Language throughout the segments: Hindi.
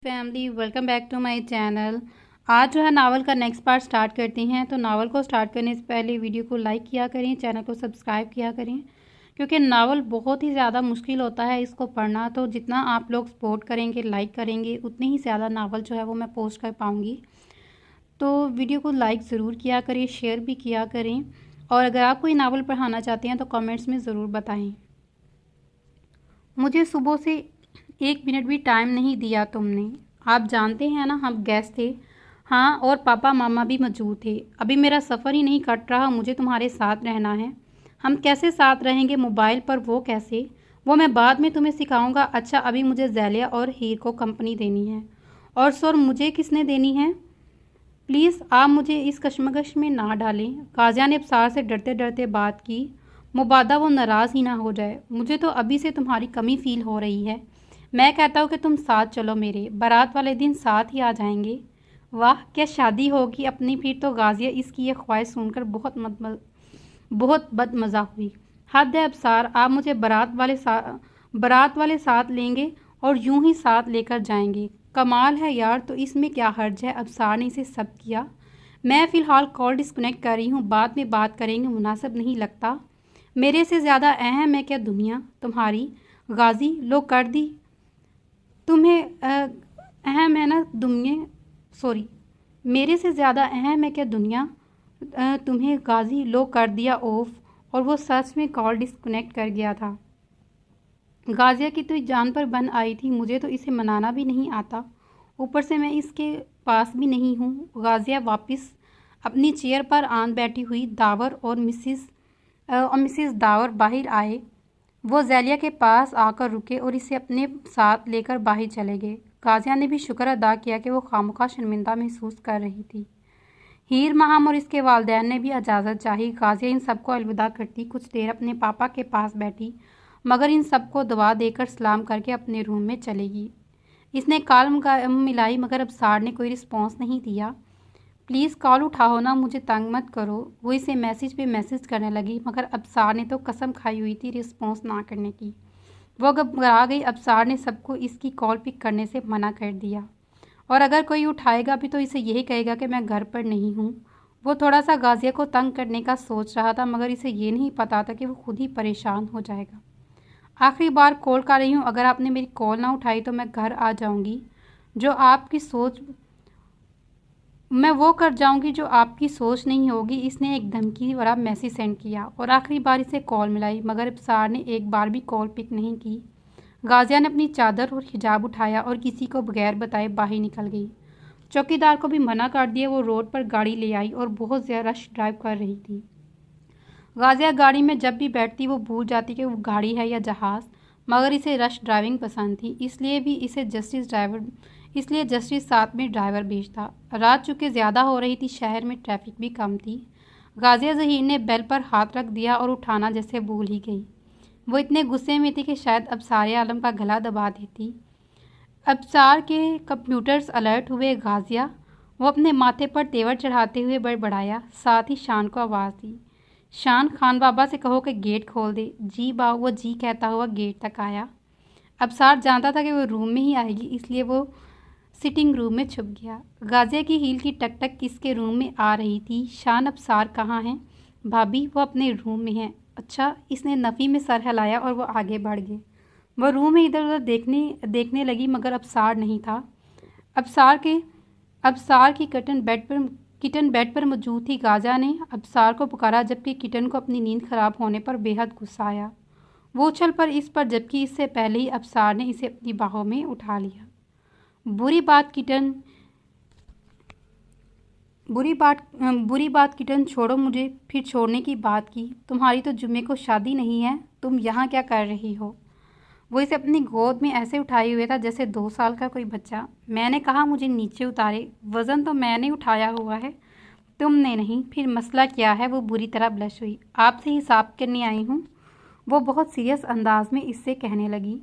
Family welcome back to my channel. आज जो है नावल का नेक्स्ट पार्ट स्टार्ट करते हैं। तो नावल को स्टार्ट करने से पहले वीडियो को लाइक किया करें, चैनल को सब्सक्राइब किया करें, क्योंकि नावल बहुत ही ज़्यादा मुश्किल होता है इसको पढ़ना। तो जितना आप लोग सपोर्ट करेंगे, लाइक करेंगे, उतनी ही ज़्यादा नावल जो है वो मैं पोस्ट कर पाऊँगी। तो वीडियो को लाइक ज़रूर किया करें, शेयर भी किया करें, और अगर आप कोई नावल पढ़ाना चाहते हैं तो कमेंट्स में ज़रूर बताएं। मुझे सुबह से 1 मिनट भी टाइम नहीं दिया तुमने। आप जानते हैं ना, हम गेस्ट थे। हाँ, और पापा मामा भी मौजूद थे। अभी मेरा सफ़र ही नहीं कट रहा, मुझे तुम्हारे साथ रहना है। हम कैसे साथ रहेंगे मोबाइल पर, वो कैसे? वो मैं बाद में तुम्हें सिखाऊंगा। अच्छा, अभी मुझे जैलिया और हीर को कंपनी देनी है। और सर, मुझे किसने देनी है? प्लीज़ आप मुझे इस कश्मकश में ना डालें। काजिया ने अबसार से डरते डरते बात की। मुबादा वो नाराज़ ही ना हो जाए। मुझे तो अभी से तुम्हारी कमी फील हो रही है। मैं कहता हूँ कि तुम साथ चलो, मेरे बारात वाले दिन साथ ही आ जाएंगे। वाह, क्या शादी होगी अपनी फिर तो। गाजिया इसकी ये ख्वाहिश सुनकर बहुत बदमज़ा हुई। हद है अबसार, आप मुझे बारात वाले साथ लेंगे और यूं ही साथ लेकर जाएंगे। कमाल है यार, तो इसमें क्या हर्ज है? अबसार ने इसे सब किया। मैं फ़िलहाल कॉल डिस्कनेक्ट कर रही हूँ, बाद में बात करेंगे, मुनासिब नहीं लगता। मेरे से ज़्यादा अहम है क्या दुनिया तुम्हारी? गाजी, लो कर दी। तुम्हें अहम है ना दुनिया, सॉरी, मेरे से ज़्यादा अहम है क्या दुनिया तुम्हें? गाजी, लो कर दिया ऑफ। और वो सच में कॉल डिस्कनेक्ट कर गया था। गाजिया की तो जान पर बन आई थी। मुझे तो इसे मनाना भी नहीं आता, ऊपर से मैं इसके पास भी नहीं हूँ। गाजिया वापस अपनी चेयर पर आन बैठी हुई। दावर और मिसिस दावर बाहर आए। वो जैलिया के पास आकर रुके और इसे अपने साथ लेकर बाहर चले गए। गाजिया ने भी शुक्र अदा किया कि वो खामखा शर्मिंदा महसूस कर रही थी। हीर माहम और इसके वालिदैन ने भी इजाज़त चाही। गाजिया इन सबको अलविदा करती कुछ देर अपने पापा के पास बैठी, मगर इन सबको दुआ देकर सलाम करके अपने रूम में चलेगी। इसने कॉल मिलाई, मगर अबसार ने कोई रिस्पॉन्स नहीं दिया। प्लीज़ कॉल उठाओ ना, मुझे तंग मत करो। वो इसे मैसेज पे मैसेज करने लगी, मगर अबसार ने तो कसम खाई हुई थी रिस्पॉन्स ना करने की। वो घबरा गई। अबसार ने सबको इसकी कॉल पिक करने से मना कर दिया, और अगर कोई उठाएगा भी तो इसे यही कहेगा कि मैं घर पर नहीं हूँ। वो थोड़ा सा गाजिया को तंग करने का सोच रहा था, मगर इसे ये नहीं पता था कि वो खुद ही परेशान हो जाएगा। आखिरी बार कॉल कर रही हूँ, अगर आपने मेरी कॉल ना उठाई तो मैं घर आ जाऊँगी। जो आपकी सोच मैं वो कर जाऊंगी जो आपकी सोच नहीं होगी। इसने एक धमकी भरा मैसेज सेंड किया और आखिरी बार इसे कॉल मिलाई, मगर अबसार ने एक बार भी कॉल पिक नहीं की। गाजिया ने अपनी चादर और हिजाब उठाया और किसी को बगैर बताए बाहर निकल गई। चौकीदार को भी मना कर दिया। वो रोड पर गाड़ी ले आई और बहुत ज़्यादा रश ड्राइव कर रही थी। गाजिया गाड़ी में जब भी बैठती वो भूल जाती कि वो गाड़ी है या जहाज़, मगर इसे रश ड्राइविंग पसंद थी, इसलिए जस्टिस साथ में ड्राइवर भेजता। रात चूँकि ज़्यादा हो रही थी, शहर में ट्रैफिक भी कम थी। गाजिया ज़हीर ने बेल पर हाथ रख दिया और उठाना जैसे भूल ही गई। वो इतने गुस्से में थी कि शायद अबसार आलम का गला दबा देती। अबसार के कंप्यूटर्स अलर्ट हुए। गाजिया, वो अपने माथे पर तेवर चढ़ाते हुए बड़बड़ाया, साथ ही शान को आवाज़ दी। शान, खान बाबा से कहो कि गेट खोल दे। जी बा, वो जी कहता हुआ गेट तक आया। अबसार जानता था कि वो रूम में ही आएगी, इसलिए वो सिटिंग रूम में छुप गया। गाजिया की हील की टक टक किसके रूम में आ रही थी। शान, अबसार कहाँ हैं? भाभी, वो अपने रूम में हैं। अच्छा, इसने नफ़ी में सर हिलाया और वो आगे बढ़ गए। वह रूम में इधर उधर देखने लगी, मगर अबसार नहीं था। अबसार की किटन बेड पर मौजूद थी। गाजिया ने अबसार को पुकारा, जबकि किटन को अपनी नींद खराब होने पर बेहद गुस्सा आया। वो उछल पर इस पर, जबकि इससे पहले ही अबसार ने इसे अपनी बाहों में उठा लिया। बुरी बात किटन, छोड़ो मुझे। फिर छोड़ने की बात की। तुम्हारी तो जुम्मे को शादी नहीं है, तुम यहाँ क्या कर रही हो? वो इसे अपनी गोद में ऐसे उठाए हुए था जैसे 2 साल का कोई बच्चा। मैंने कहा मुझे नीचे उतारे, वज़न तो मैंने उठाया हुआ है, तुमने नहीं। फिर मसला क्या है? वो बुरी तरह ब्लश हुई। आपसे हिसाब करने आई हूँ, वो बहुत सीरियस अंदाज में इससे कहने लगी।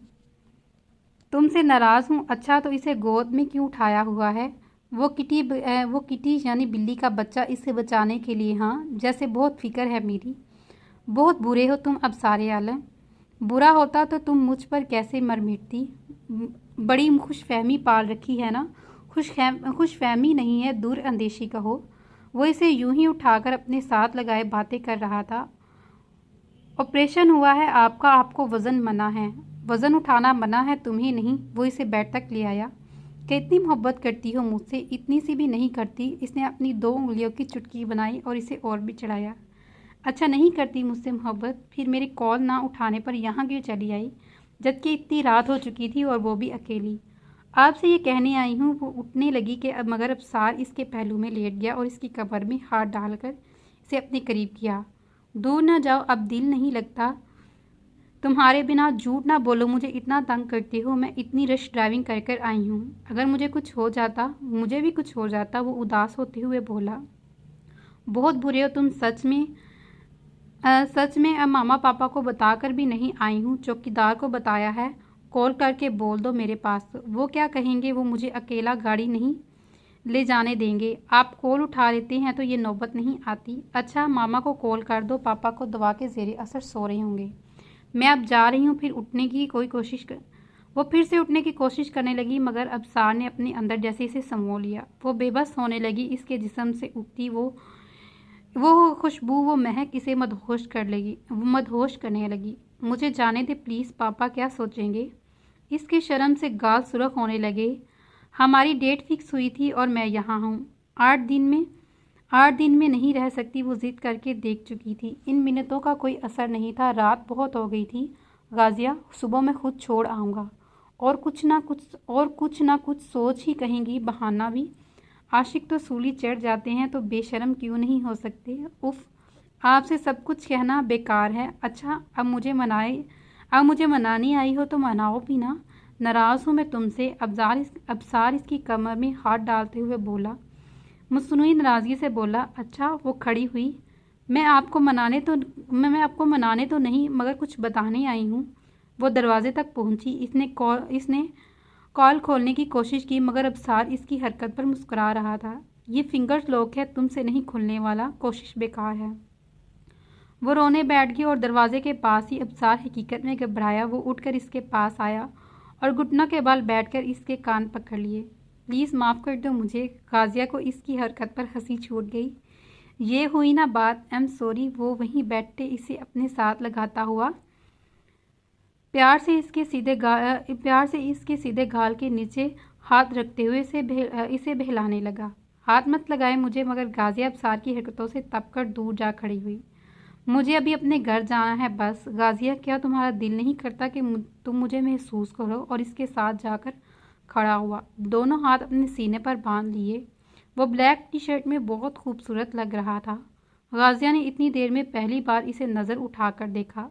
तुमसे नाराज़ हूँ। अच्छा, तो इसे गोद में क्यों उठाया हुआ है? वो किटी यानी बिल्ली का बच्चा, इसे बचाने के लिए। हाँ, जैसे बहुत फिक्र है मेरी। बहुत बुरे हो तुम अबसार आलम। बुरा होता तो तुम मुझ पर कैसे मर मिटती। बड़ी खुशफहमी पाल रखी है ना। खुशफहमी नहीं है, दूर अंदेशी कहो। वो इसे यूं ही उठाकर अपने साथ लगाए बातें कर रहा था। ऑपरेशन हुआ है आपका, आपको वज़न मना है। वज़न उठाना मना है, तुम्हें नहीं। वो इसे बेड तक ले आया। कितनी मोहब्बत करती हो मुझसे? इतनी सी भी नहीं करती। इसने अपनी 2 उंगलियों की चुटकी बनाई और इसे और भी चढ़ाया। अच्छा नहीं करती मुझसे मोहब्बत? फिर मेरे कॉल ना उठाने पर यहाँ क्यों चली आई, जबकि इतनी रात हो चुकी थी और वो भी अकेली? आपसे ये कहने आई हूँ। वो उठने लगी कि अब मगर अबसार इसके पहलू में लेट गया और इसकी कमर में हाथ डालकर इसे अपने करीब किया। दूर ना जाओ, अब दिल नहीं लगता तुम्हारे बिना। झूठ ना बोलो, मुझे इतना तंग करते हो। मैं इतनी रश ड्राइविंग कर कर आई हूँ। अगर मुझे कुछ हो जाता, मुझे भी कुछ हो जाता। वो उदास होते हुए बोला। बहुत बुरे हो तुम सच में। सच में अब मामा पापा को बताकर भी नहीं आई हूँ। चौकीदार को बताया है। कॉल करके बोल दो मेरे पास। वो क्या कहेंगे? वो मुझे अकेला गाड़ी नहीं ले जाने देंगे। आप कॉल उठा लेते हैं तो ये नौबत नहीं आती। अच्छा मामा को कॉल कर दो, पापा को दवा के ज़ेरे असर सो रहे होंगे। मैं अब जा रही हूँ। फिर उठने की कोई कोशिश कर वो फिर से उठने की कोशिश करने लगी, मगर अबसार ने अपने अंदर जैसे इसे समो लिया। वो बेबस होने लगी। इसके जिस्म से उठती वो खुशबू, वो महक इसे मदहोश करने लगी। मुझे जाने दे प्लीज़, पापा क्या सोचेंगे? इसके शर्म से गाल सुर्ख होने लगे। हमारी डेट फिक्स हुई थी और मैं यहाँ हूँ। 8 दिन में नहीं रह सकती। वो जिद करके देख चुकी थी। इन मिनटों का कोई असर नहीं था। रात बहुत हो गई थी। गाजिया, सुबह मैं खुद छोड़ आऊँगा। और कुछ ना कुछ सोच ही कहेंगी, बहाना भी। आशिक तो सूली चढ़ जाते हैं तो बेशर्म क्यों नहीं हो सकते? उफ, आपसे सब कुछ कहना बेकार है। अच्छा अब मुझे मनाने आई हो तो मनाओ भी ना। नाराज़ हूँ मैं तुमसे। अबसार इसकी कमर में हाथ डालते हुए बोला। मसनूई नाराज़गी से बोला। अच्छा। वो खड़ी हुई। मैं आपको मनाने तो नहीं, मगर कुछ बताने आई हूँ। वो दरवाजे तक पहुँची। इसने कॉल खोलने की कोशिश की, मगर अबसार इसकी हरकत पर मुस्कुरा रहा था। ये फिंगर्स लॉक है, तुमसे नहीं खुलने वाला। कोशिश बेकार है। वो रोने बैठ गई और दरवाजे के पास ही अबसार हकीकत में घबराया। वो उठकर इसके पास आया और घुटनों के बल बैठकर इसके कान पकड़ लिए। प्लीज़ माफ़ कर दो मुझे। गाजिया को इसकी हरकत पर हंसी छूट गई। ये हुई ना बात। I am sorry. वो वहीं बैठे इसे अपने साथ लगाता हुआ प्यार से इसके सीधे गाल के नीचे हाथ रखते हुए इसे बहलाने लगा। हाथ मत लगाए मुझे। मगर गाजिया अबसार की हरकतों से तपकर दूर जा खड़ी हुई। मुझे अभी अपने घर जाना है बस। गाजिया, क्या तुम्हारा दिल नहीं करता कि तुम मुझे महसूस करो? और इसके साथ जाकर खड़ा हुआ, दोनों हाथ अपने सीने पर बांध लिए। वो ब्लैक टी शर्ट में बहुत खूबसूरत लग रहा था। गाजिया ने इतनी देर में पहली बार इसे नज़र उठाकर देखा।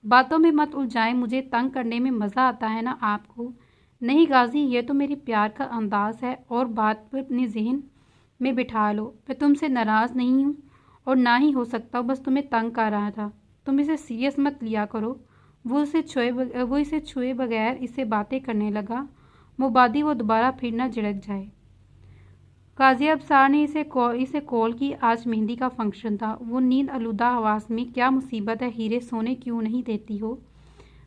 बातों में मत उलझाएं, मुझे तंग करने में मज़ा आता है ना आपको? नहीं गाजी, ये तो मेरी प्यार का अंदाज़ है। और बात पर अपने जहन में बिठा लो, मैं तुमसे नाराज़ नहीं हूँ और ना ही हो सकता। बस तुम्हें तंग कर रहा था। तुम इसे सीरियस मत लिया करो। वो इसे छुए बगैर इससे बातें करने लगा। मुबादी वो दोबारा फिर न झिड़क जाए। काजी अबसार ने इसे कॉल की। आज मेहंदी का फंक्शन था। वो नींद आलूदा आवाज़ में, क्या मुसीबत है हीरे, सोने क्यों नहीं देती हो?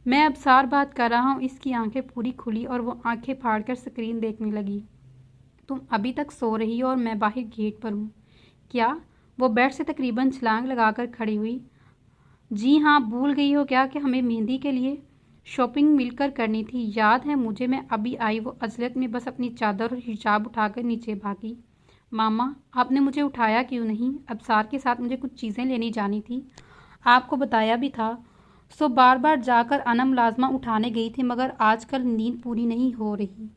मैं अबसार बात कर रहा हूँ। इसकी आंखें पूरी खुली और वो आंखें फाड़कर स्क्रीन देखने लगी। तुम अभी तक सो रही हो और मैं बाहर गेट पर हूँ। क्या? वो बेड से तकरीबन छलांग लगाकर खड़ी हुई। जी हाँ, भूल गई हो क्या कि हमें मेहंदी के लिए शॉपिंग मिलकर करनी थी? याद है मुझे, मैं अभी आई। वो अजलत में बस अपनी चादर और हिजाब उठाकर नीचे भागी। मामा, आपने मुझे उठाया क्यों नहीं? अबसार के साथ मुझे कुछ चीज़ें लेनी जानी थी। आपको बताया भी था। सो बार बार जाकर अनम लाजमा उठाने गई थी, मगर आजकल नींद पूरी नहीं हो रही।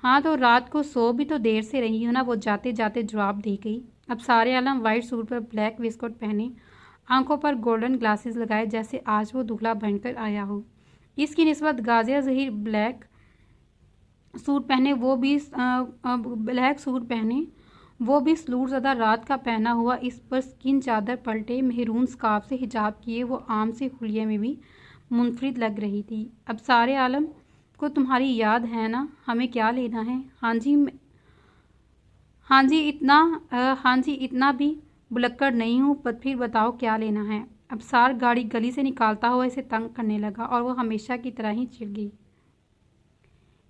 हाँ तो रात को सो भी तो देर से रही हो ना। वो जाते जाते जवाब दे गई। अबसार आलम वाइट सूट पर ब्लैक वेस्टकोट पहने, आंखों पर गोल्डन ग्लासेस लगाए, जैसे आज वो दुल्हा बनकर आया हो। इसकी निस्बत गाजिया ज़हीर ब्लैक सूट पहने, वो भी स्लूट ज़्यादा रात का पहना हुआ। इस पर स्किन चादर पलटे, मेहरून स्कार्फ से हिजाब किए वो आम से हुलिये में भी मुनफरिद लग रही थी। अबसार आलम को तुम्हारी याद है ना? हमें क्या लेना है? हाँ जी, इतना भी बुलक्कड़ नहीं हूँ, पर फिर बताओ क्या लेना है? अबसार गाड़ी गली से निकालता हुआ इसे तंग करने लगा और वो हमेशा की तरह ही चिढ़ गई।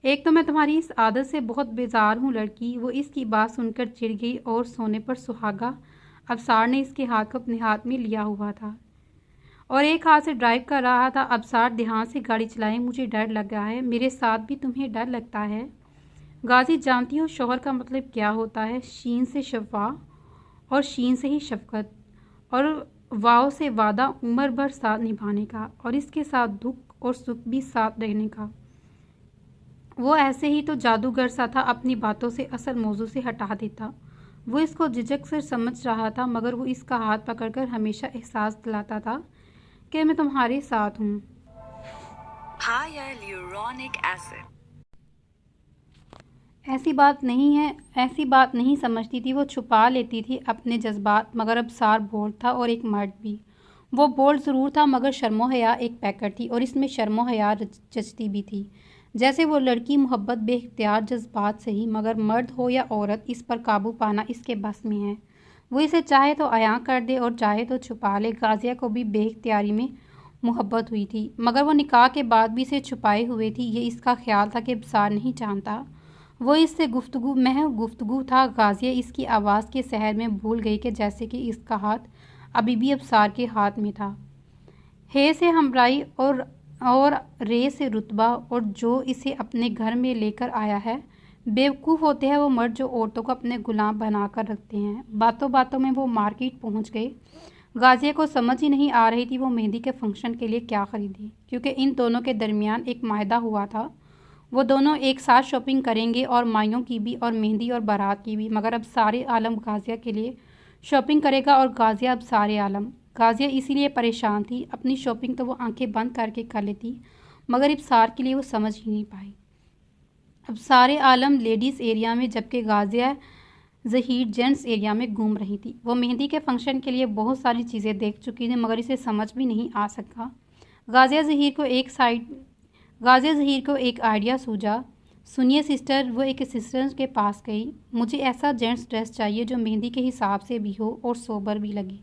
एक तो मैं तुम्हारी इस आदत से बहुत बेजार हूँ लड़की। वो इसकी बात सुनकर चिढ़ गई और सोने पर सुहागा अबसार ने इसके हाथ को अपने हाथ में लिया हुआ था और एक हाथ से ड्राइव कर रहा था। अबसार ध्यान से गाड़ी चलाएं, मुझे डर लग रहा है। मेरे साथ भी तुम्हें डर लगता है? गाजी, जानती हो शौहर का मतलब क्या होता है? शीन से शफा और शीन से ही शफकत और वाव से वादा, उम्र भर साथ निभाने का और इसके साथ दुख और सुख भी साथ रहने का। वो ऐसे ही तो जादूगर सा था, अपनी बातों से असल मौजू से हटा देता। वो इसको झिझक से समझ रहा था, मगर वो इसका हाथ पकड़कर हमेशा एहसास दिलाता था कि मैं तुम्हारे साथ हूँ। Hyaluronic acid. ऐसी बात नहीं है, ऐसी बात नहीं समझती थी। वो छुपा लेती थी अपने जज्बात, मगर अब सार बोल्ड था और एक मर्द भी। वो बोल्ड ज़रूर था मगर शर्मो हया एक पैकर थी और इसमें शर्मो हया जचती भी थी। जैसे वो लड़की मोहब्बत बेख्तियार जज्बात से ही, मगर मर्द हो या औरत इस पर काबू पाना इसके बस में है। वो इसे चाहे तो अयां कर दे और चाहे तो छुपा ले। गाजिया को भी बेख्तियारी में मोहब्बत हुई थी, मगर वो निकाह के बाद भी इसे छुपाए हुए थी। ये इसका ख्याल था कि अबसार नहीं जानता। वो इससे गुफ्तगू महज गुफ्तगू था। गाजिया इसकी आवाज़ के शहर में भूल गई कि जैसे कि इसका हाथ अभी भी अबसार के हाथ में था। हे से हमराई और रे से रुतबा, और जो इसे अपने घर में लेकर आया है। बेवकूफ़ होते हैं वो मर्द जो औरतों को अपने गुलाम बनाकर रखते हैं। बातों बातों में वो मार्केट पहुंच गए। गाजिया को समझ ही नहीं आ रही थी वो मेहंदी के फंक्शन के लिए क्या खरीदे, क्योंकि इन दोनों के दरमियान एक मायदा हुआ था। वो दोनों एक साथ शॉपिंग करेंगे, और माइयों की भी और मेहंदी और बारात की भी। मगर अब सारे आलम गाजिया के लिए शॉपिंग करेगा और गाजिया अब सारे आलम। गाजिया इसीलिए परेशान थी। अपनी शॉपिंग तो वो आंखें बंद करके कर लेती, मगर इब्सार के लिए वो समझ ही नहीं पाई। अब सारे आलम लेडीज़ एरिया में, जबकि गाजिया ज़हीर जेंट्स एरिया में घूम रही थी। वो मेहंदी के फंक्शन के लिए बहुत सारी चीज़ें देख चुकी थी, मगर इसे समझ भी नहीं आ सका। गाजिया ज़हीर को एक आइडिया सूझा। सुनिए सिस्टर, वो एक असिस्टेंट के पास गई। मुझे ऐसा जेंट्स ड्रेस चाहिए जो मेहंदी के हिसाब से भी हो और सोबर भी लगे।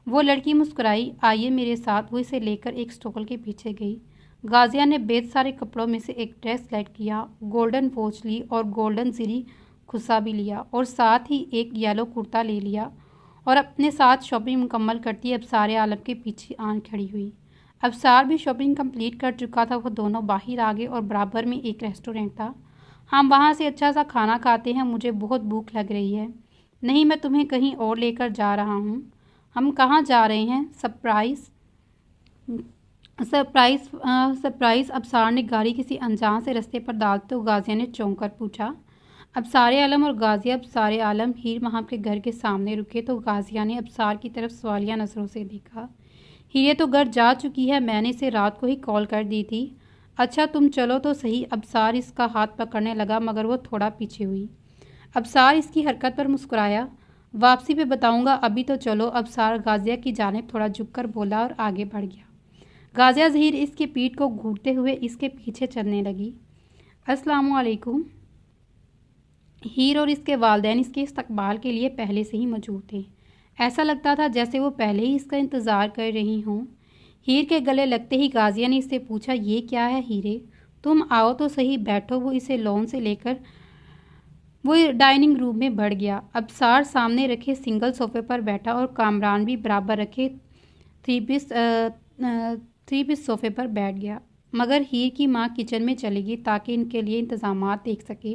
वो लड़की मुस्कुराई। आइए मेरे साथ। वो इसे लेकर एक स्टॉल के पीछे गई। गाजिया ने बेहद सारे कपड़ों में से एक ड्रेस सेलेक्ट किया, गोल्डन वॉच ली और गोल्डन ज़री खुस्सा भी लिया और साथ ही एक येलो कुर्ता ले लिया और अपने साथ शॉपिंग मुकम्मल करती अब सारे आलम के पीछे आन खड़ी हुई। अबसार भी शॉपिंग कंप्लीट कर चुका था। वो दोनों बाहर आ गए और बराबर में एक रेस्टोरेंट था। हम वहाँ से अच्छा सा खाना खाते हैं, मुझे बहुत भूख लग रही है। नहीं, मैं तुम्हें कहीं और लेकर जा रहा हूँ। हम कहाँ जा रहे हैं? Surprise surprise surprise. अबसार ने गाड़ी किसी अनजान से रास्ते पर डालते तो गाजिया ने चौंक कर पूछा। अब सारे आलम और गाजिया अब सारे आलम हीर महम के घर के सामने रुके तो गाजिया ने अबसार की तरफ सवालिया नज़रों से देखा। हीरे तो घर जा चुकी है, मैंने इसे रात को ही कॉल कर दी थी। अच्छा तुम चलो तो सही। अबसार इसका हाथ पकड़ने लगा, मगर वो थोड़ा पीछे हुई। अबसार इसकी हरकत पर मुस्कुराया। वापसी पे बताऊंगा, अभी तो चलो। अबसार गाजिया की जानिब थोड़ा झुककर बोला और आगे बढ़ गया। गाजिया ज़हीर इसकी पीठ को घूरते हुए इसके पीछे चलने लगी। अस्सलामु अलैकुम। हीर और इसके वालिदैन इसके इस्तकबाल के लिए पहले से ही मौजूद थे। ऐसा लगता था जैसे वो पहले ही इसका इंतज़ार कर रही हों। हीर के गले लगते ही गाजिया ने इससे पूछा, ये क्या है हीरे? तुम आओ तो सही, बैठो। वो इसे लॉन से लेकर वो डाइनिंग रूम में बढ़ गया। अबसार सामने रखे सिंगल सोफे पर बैठा और कामरान भी बराबर रखे थ्री पीस सोफे पर बैठ गया। मगर हीर की माँ किचन में चली गई ताकि इनके लिए इंतज़ामात देख सके।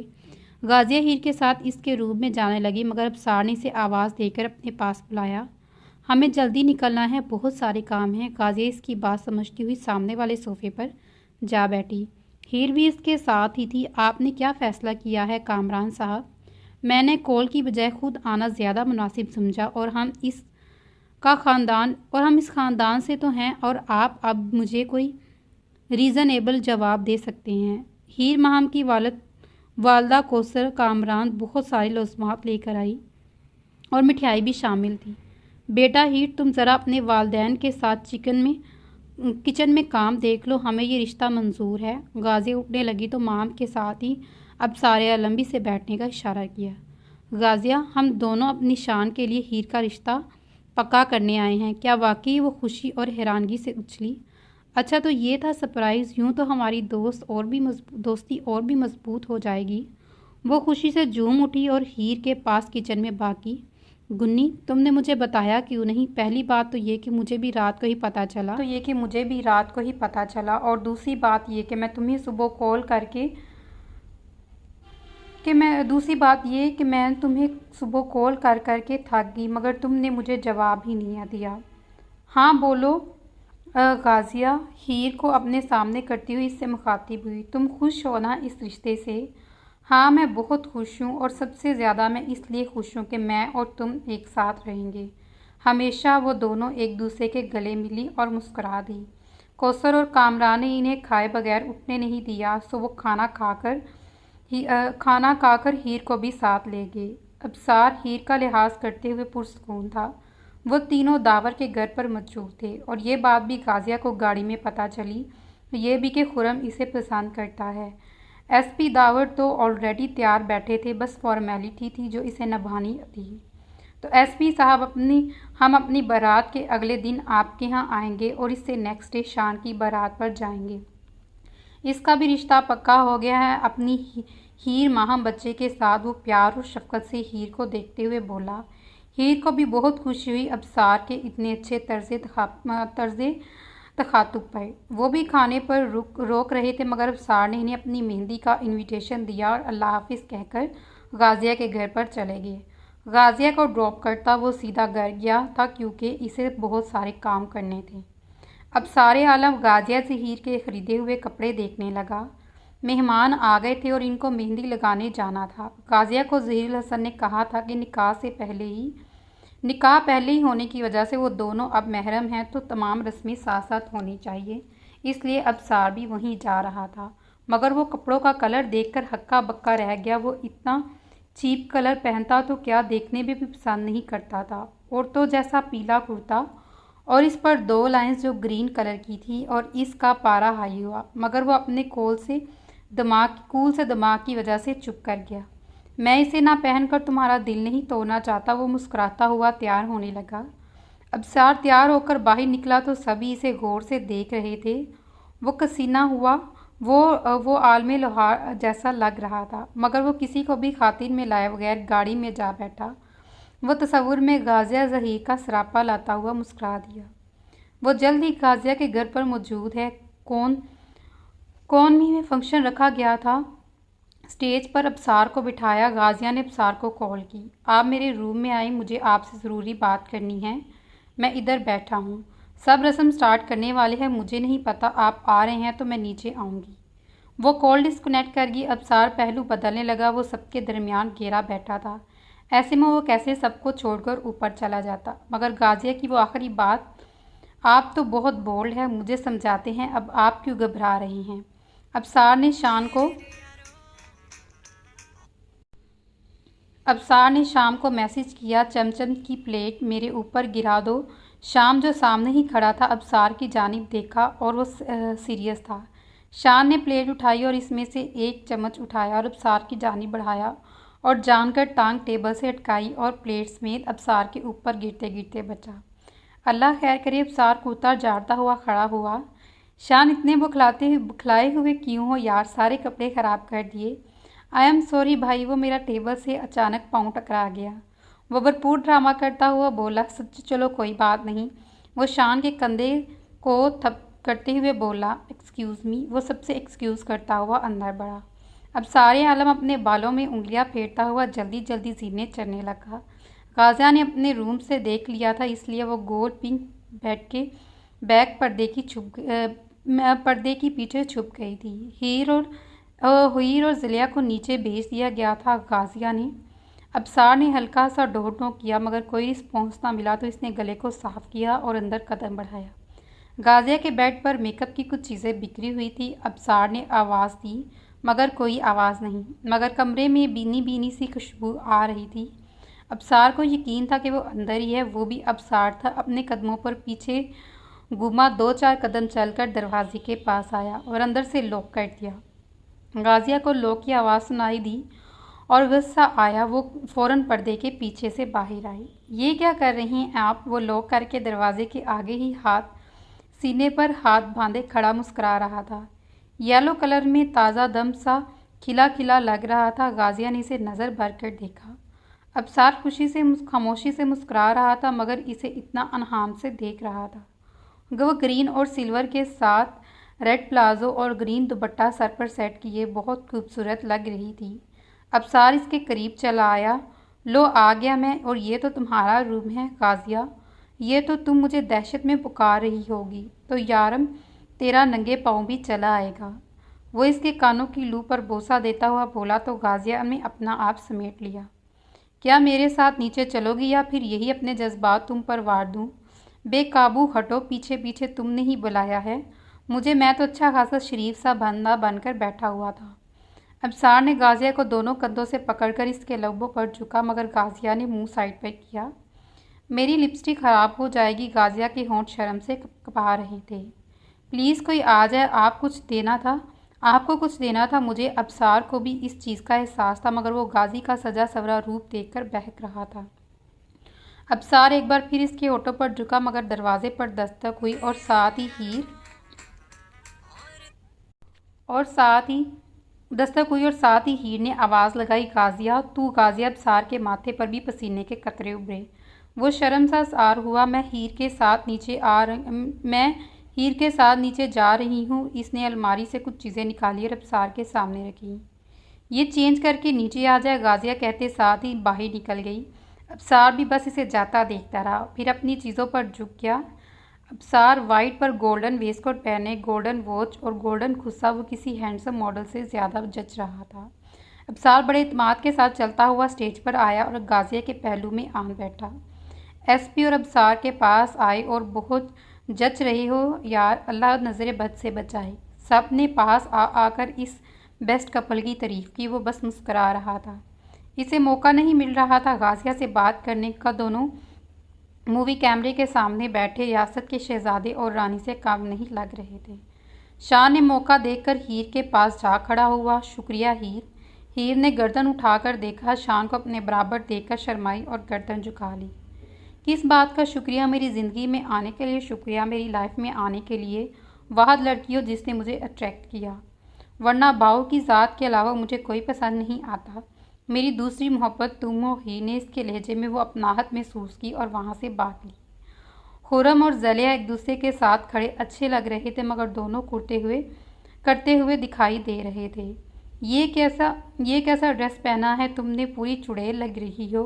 गाजिया हीर के साथ इसके रूम में जाने लगी, मगर अबसार ने इसे आवाज़ देकर अपने पास बुलाया। हमें जल्दी निकलना है, बहुत सारे काम हैं। गाजिया इसकी बात समझती हुई सामने वाले सोफे पर जा बैठी। हीर भी इसके साथ ही थी। आपने क्या फ़ैसला किया है कामरान साहब? मैंने कॉल की बजाय खुद आना ज़्यादा मुनासिब समझा, और हम इस ख़ानदान से तो हैं, और आप अब मुझे कोई रीज़नेबल जवाब दे सकते हैं। हीर महम की वालदा कौसर कामरान बहुत सारे लौज़मात लेकर आई और मिठाई भी शामिल थी। बेटा हीर, तुम ज़रा अपने वालिदैन के साथ किचन में काम देख लो, हमें ये रिश्ता मंजूर है। गाजिया उठने लगी तो माम के साथ ही अब सारे आलम भी से बैठने का इशारा किया। गाजिया, हम दोनों अपनी शान के लिए हीर का रिश्ता पक्का करने आए हैं। क्या वाकई? वो खुशी और हैरानगी से उछली। अच्छा, तो ये था सरप्राइज़। यूँ तो हमारी दोस्ती और भी मजबूत हो जाएगी। वो खुशी से झूम उठी और हीर के पास किचन में भागी। गुन्नी, तुमने मुझे बताया क्यों नहीं? पहली बात तो ये कि मुझे भी रात को ही पता चला और दूसरी बात ये कि मैं तुम्हें सुबह कॉल करके दूसरी बात ये कि मैं तुम्हें सुबह कॉल कर करके थक गई, मगर तुमने मुझे जवाब ही नहीं दिया। हाँ बोलो। गाजिया हीर को अपने सामने करती हुई इससे मुखातिब हुई। तुम खुश हो ना इस रिश्ते से? हाँ, मैं बहुत खुश हूँ और सबसे ज़्यादा मैं इसलिए खुश हूँ कि मैं और तुम एक साथ रहेंगे हमेशा। वो दोनों एक दूसरे के गले मिली और मुस्कुरा दी। कौसर और कामरान ने इन्हें खाए बगैर उठने नहीं दिया, सो वो खाना खाकर हीर को भी साथ ले गए। अबसार हीर का लिहाज करते हुए पुरसुकून था। वो तीनों दावर के घर पर मौजूद थे और ये बात भी गाजिया को गाड़ी में पता चली, ये भी कि खुरम इसे पसंद करता है। एसपी दावर तो ऑलरेडी तैयार बैठे थे, बस फॉर्मेलिटी थी जो इसे निभानी थी। तो एसपी साहब, हम अपनी बारात के अगले दिन आपके यहाँ आएंगे और इससे नेक्स्ट डे शान की बारात पर जाएंगे। इसका भी रिश्ता पक्का हो गया है। अपनी हीर माहम बच्चे के साथ वो प्यार और शफकत से हीर को देखते हुए बोला। हीर को भी बहुत खुशी हुई अबसार के इतने अच्छे तर्ज़े तखातुब पर। वो भी खाने पर रोक रहे थे, मगर अबसार ने इन्हें अपनी मेहंदी का इनविटेशन दिया और अल्लाह हाफिज़ कहकर गाजिया के घर पर चले गए। गाजिया को ड्रॉप करता वो सीधा घर गया था क्योंकि इसे बहुत सारे काम करने थे। अब सारे आलम गाजिया से हीर के ख़रीदे हुए कपड़े देखने लगा। मेहमान आ गए थे और इनको मेहंदी लगाने जाना था। गाजिया को ज़हीर हसन ने कहा था कि निकाह पहले ही होने की वजह से वो दोनों अब महरम हैं, तो तमाम रस्में साथ साथ होनी चाहिए। इसलिए अबसार भी वहीं जा रहा था, मगर वो कपड़ों का कलर देखकर हक्का बक्का रह गया। वो इतना चीप कलर पहनता तो क्या, देखने में भी पसंद नहीं करता था। और तो जैसा पीला कुर्ता और इस पर 2 लाइंस जो ग्रीन कलर की थी और इसका पारा हाई हुआ, मगर वो अपने कूल से दिमाग की वजह से चुप कर गया। मैं इसे ना पहनकर तुम्हारा दिल नहीं तोड़ना चाहता। वो मुस्कुराता हुआ तैयार होने लगा। अबसार तैयार होकर बाहर निकला तो सभी इसे गौर से देख रहे थे। वो कसीना हुआ, वो आलमे लोहार जैसा लग रहा था, मगर वो किसी को भी खातिर में लाए बगैर गाड़ी में जा बैठा। वो तस्वुर में गाजिया ज़हीर का सरापा लाता हुआ मुस्कुरा दिया। वो जल्द ही गाजिया के घर पर मौजूद है। कौन में फंक्शन रखा गया था। स्टेज पर अबसार को बिठाया। गाजिया ने अबसार को कॉल की। आप मेरे रूम में आए, मुझे आपसे ज़रूरी बात करनी है। मैं इधर बैठा हूँ। सब रस्म स्टार्ट करने वाले हैं। मुझे नहीं पता आप आ रहे हैं तो मैं नीचे आऊँगी। वो कॉल डिस्कनेक्ट कर गई। अबसार पहलू बदलने लगा। वो सबके दरमियान घेरा बैठा था। ऐसे में वो कैसे सबको छोड़कर ऊपर चला जाता। मगर गाजिया की वो आखिरी बात, आप तो बहुत बोल्ड है, मुझे समझाते हैं, अब आप क्यों घबरा रही हैं? अबसार ने शाम को मैसेज किया, चमचम की प्लेट मेरे ऊपर गिरा दो। शाम जो सामने ही खड़ा था अबसार की जानिब देखा और वो सीरियस था। शान ने प्लेट उठाई और इसमें से एक चम्मच उठाया और अबसार की जानिब बढ़ाया और जानकर टांग टेबल से अटकाई और प्लेट समेत अबसार के ऊपर गिरते गिरते बचा। अल्लाह खैर करे। अबसार कुर्ता झाड़ता हुआ खड़ा हुआ। शान, इतने बुखलाए हुए क्यों हो यार? सारे कपड़े ख़राब कर दिए। आई एम सॉरी भाई, वो मेरा टेबल से अचानक पाँव टकरा गया। वो भरपूर ड्रामा करता हुआ बोला। सच? चलो कोई बात नहीं। वो शान के कंधे को थप करते हुए बोला। Excuse me. वो सबसे एक्सक्यूज़ करता हुआ अंदर बढ़ा। अब सारे आलम अपने बालों में उंगलियां फेरता हुआ जल्दी जल्दी सीने चढ़ने लगा। गाजिया ने अपने रूम से देख लिया था, इसलिए वो गोल पिंक बेड के बैग पर्दे की पीछे छुप गई थी। हीर और ज़िलिया को नीचे भेज दिया गया था। गाजिया ने अबसार ने हल्का सा ढो किया, मगर कोई रिस्पॉन्स ना मिला तो इसने गले को साफ किया और अंदर कदम बढ़ाया। गाजिया के बेड पर मेकअप की कुछ चीज़ें बिखरी हुई थी। अबसार ने आवाज़ दी, मगर कोई आवाज़ नहीं। मगर कमरे में बीनी बीनी सी खुशबू आ रही थी। अबसार को यकीन था कि वो अंदर ही है। वो भी अबसार था। अपने कदमों पर पीछे घूमा, 2-4 कदम चलकर दरवाजे के पास आया और अंदर से लॉक कर दिया। गाजिया को लॉक की आवाज़ सुनाई दी और गुस्सा आया। वो फ़ौरन पर्दे के पीछे से बाहर आई। ये क्या कर रही हैं आप? वो लॉक करके दरवाजे के आगे ही हाथ सीने पर हाथ बांधे खड़ा मुस्कुरा रहा था। येलो कलर में ताज़ा दम सा खिला खिला लग रहा था। गाजिया ने इसे नज़र भर कर देखा। अबसार खुशी से खामोशी से मुस्कुरा रहा था, मगर इसे इतना अनहाम से देख रहा था। वह ग्रीन और सिल्वर के साथ रेड प्लाजो और ग्रीन दुपट्टा सर पर सेट किए बहुत खूबसूरत लग रही थी। अबसार इसके करीब चला आया। लो आ गया मैं, और ये तो तुम्हारा रूम है गाजिया। ये तो तुम मुझे दहशत में पुकार रही होगी, तो यारम तेरा नंगे पाँव भी चला आएगा। वो इसके कानों की लू पर बोसा देता हुआ बोला तो गाजिया ने अपना आप समेट लिया। क्या मेरे साथ नीचे चलोगी या फिर यही अपने जज्बात तुम पर वार दूँ? बेकाबू हटो, पीछे पीछे तुमने ही बुलाया है मुझे। मैं तो अच्छा खासा शरीफ सा बंदा बनकर बैठा हुआ था। अबसार ने गाजिया को दोनों कंधों से पकड़कर इसके लबों पर झुका, मगर गाजिया ने मुंह साइड पर किया। मेरी लिपस्टिक ख़राब हो जाएगी। गाजिया के होंठ शर्म से कपा रहे थे। प्लीज़ कोई आ जाए, आपको कुछ देना था मुझे। अबसार को भी इस चीज़ का एहसास था, मगर वो गाजी का सजा सवरा रूप देखकर बहक रहा था। अबसार एक बार फिर इसके होठों पर झुका, मगर दरवाजे पर दस्तक हुई और साथ ही हीर ने आवाज़ लगाई, गाजिया तू। गाजिया। अबसार के माथे पर भी पसीने के कतरे उभरे। वो शर्मसार हुआ। मैं हीर के साथ नीचे जा रही हूँ। इसने अलमारी से कुछ चीज़ें निकाली और अबसार के सामने रखी। ये चेंज करके नीचे आ जाए, गाजिया कहते साथ ही बाहर निकल गई। अबसार भी बस इसे जाता देखता रहा, फिर अपनी चीज़ों पर झुक गया। अबसार वाइट पर गोल्डन वेस्टकोट पहने, गोल्डन वॉच और गोल्डन खुस्सा वो किसी हैंडसम मॉडल से ज़्यादा जच रहा था। अबसार बड़े इत्मीनान के साथ चलता हुआ स्टेज पर आया और गाजिया के पहलू में आन बैठा। एसपी और अबसार के पास आए और बहुत जच रहे हो यार, अल्लाह नज़र बद से बचाए। सब ने पास आकर इस बेस्ट कपल की तारीफ़ की। वो बस मुस्करा रहा था। इसे मौका नहीं मिल रहा था गाजिया से बात करने का। दोनों मूवी कैमरे के सामने बैठे रियासत के शहजादे और रानी से काम नहीं लग रहे थे। शाह ने मौका देखकर हीर के पास जा खड़ा हुआ। शुक्रिया हीर। हीर ने गर्दन उठाकर देखा। शाह को अपने बराबर देखकर शर्माई और गर्दन झुका ली। किस बात का शुक्रिया? मेरी ज़िंदगी में आने के लिए शुक्रिया, मेरी लाइफ में आने के लिए। वाहद लड़की हो जिसने मुझे अट्रैक्ट किया, वरना बाऊ की ज़ात के अलावा मुझे कोई पसंद नहीं आता। मेरी दूसरी मोहब्बत तुम हो। हीर ने इसके लहजे में वो अपनाहत महसूस की और वहाँ से बात ली। खुर्रम और ज़लिया एक दूसरे के साथ खड़े अच्छे लग रहे थे, मगर दोनों करते हुए दिखाई दे रहे थे। ये कैसा ड्रेस पहना है तुमने? पूरी चुड़ैल लग रही हो,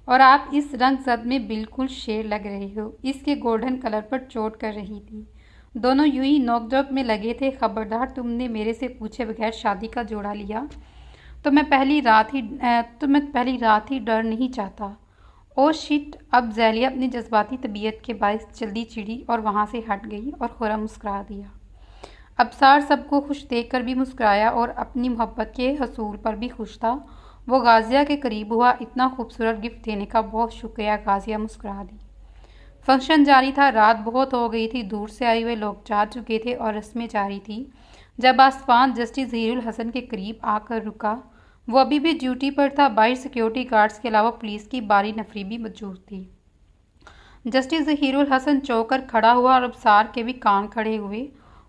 और आप इस रंग ज़द में बिल्कुल शेर लग रहे हो। इसके गोल्डन कलर पर चोट कर रही थी। दोनों यूं ही नोक-झोंक में लगे थे। खबरदार, तुमने मेरे से पूछे बगैर शादी का जोड़ा लिया तो मैं पहली रात ही डर नहीं चाहता। Oh shit. अब ज़ैलिया अपनी जज्बाती तबीयत के बायस जल्दी चिढ़ी और वहाँ से हट गई और खुर्रम मुस्कुरा दिया। अबसार सबको खुश देखकर भी मुस्कुराया और अपनी मोहब्बत के हसूल पर भी खुश था। वो गाजिया के करीब हुआ। इतना खूबसूरत गिफ्ट देने का बहुत शुक्रिया। गाजिया मुस्कुरा दी। फंक्शन जारी था। रात बहुत हो गई थी। दूर से आए हुए लोग जा चुके थे और रस्में जारी थी। जब आसमान जस्टिस ज़हीरुल हसन के करीब आकर रुका, वो अभी भी ड्यूटी पर था। बाहर सिक्योरिटी गार्ड्स के अलावा पुलिस की बारी नफरी भी मौजूद थी। जस्टिस ज़हीरुल हसन चौंक कर खड़ा हुआ और अबसार के भी कान खड़े हुए।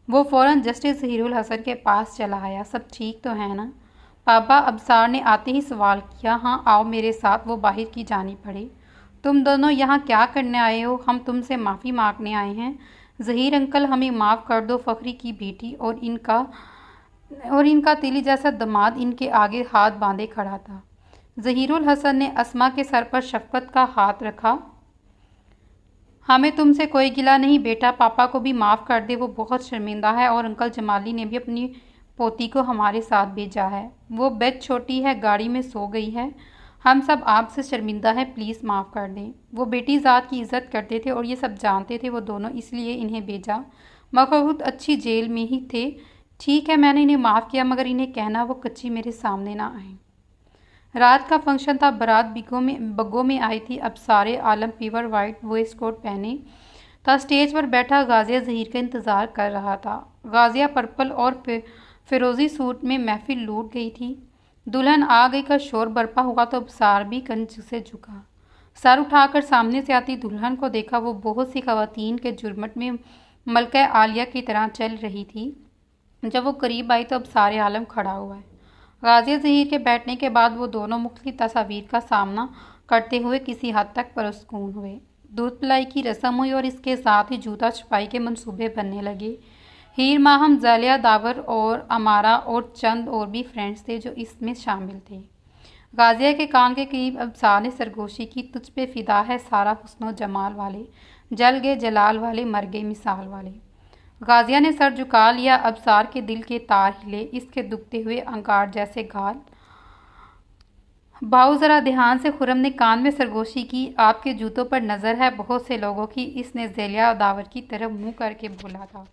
वो फ़ौरन जस्टिस ज़हीरुल हसन के पास चला आया। सब ठीक तो है ना पापा? अबसार ने आते ही सवाल किया। हाँ, आओ मेरे साथ। वो बाहर की जानी पड़े। तुम दोनों यहाँ क्या करने आए हो? हम तुमसे माफ़ी मांगने आए हैं। ज़हीर अंकल, हमें माफ़ कर दो। फ़खरी की बेटी और इनका तिली जैसा दामाद इनके आगे हाथ बांधे खड़ा था। ज़हीरुल हसन ने अस्मा के सर पर शफ़क़त का हाथ रखा। हमें तुमसे कोई गिला नहीं बेटा, पापा को भी माफ़ कर दे। वो बहुत शर्मिंदा है और अंकल जमाली ने भी अपनी पोती को हमारे साथ भेजा है। वो बेड छोटी है, गाड़ी में सो गई है। हम सब आपसे शर्मिंदा हैं, प्लीज़ माफ़ कर दें। वो बेटी ज़ात की इज़्ज़त करते थे और ये सब जानते थे वो दोनों, इसलिए इन्हें भेजा। मगर बहुत अच्छी जेल में ही थे। ठीक है, मैंने इन्हें माफ़ किया, मगर इन्हें कहना वो कच्ची मेरे सामने ना आए। रात का फंक्शन था। बारात बग्गों में आई थी। अब सारे आलम पीवर वाइट वेस्ट कोट पहने था। स्टेज पर बैठा गाजिया ज़हीर का इंतज़ार कर रहा था। गाजिया पर्पल और फिरोज़ी सूट में महफिल लूट गई थी। दुल्हन आ गई का शोर बरपा हुआ तो अबसार भी कंज से झुका। सर उठाकर सामने से आती दुल्हन को देखा। वो बहुत सी ख़वातीन के जुर्मट में मलका आलिया की तरह चल रही थी। जब वो करीब आई तो अब सारे आलम खड़ा हुआ है। गाजिया ज़हीर के बैठने के बाद वो दोनों मुख्तलिफ तस्वीर का सामना करते हुए किसी हद तक पुरस्कून हुए। दूध पिलाई की रस्म हुई और इसके साथ ही जूता छुपाई के मंसूबे बनने लगे। हीर माहम, जालिया, दावर और अमारा और चंद और भी फ्रेंड्स थे जो इसमें शामिल थे। गाजिया के कान के करीब अब्सार ने सरगोशी की, तुझ पे फिदा है सारा हुस्नो जमाल वाले, जल गए जलाल वाले, मर गए मिसाल वाले। गाजिया ने सर झुका लिया। अब्सार के दिल के तार हिले, इसके दुखते हुए अंगार जैसे गाल। बाऊ ज़रा ध्यान से, खुर्रम ने कान में सरगोशी की। आपके जूतों पर नज़र है बहुत से लोगों की, इसने ज़ेलिया और दावर की तरफ मुंह करके बोला था।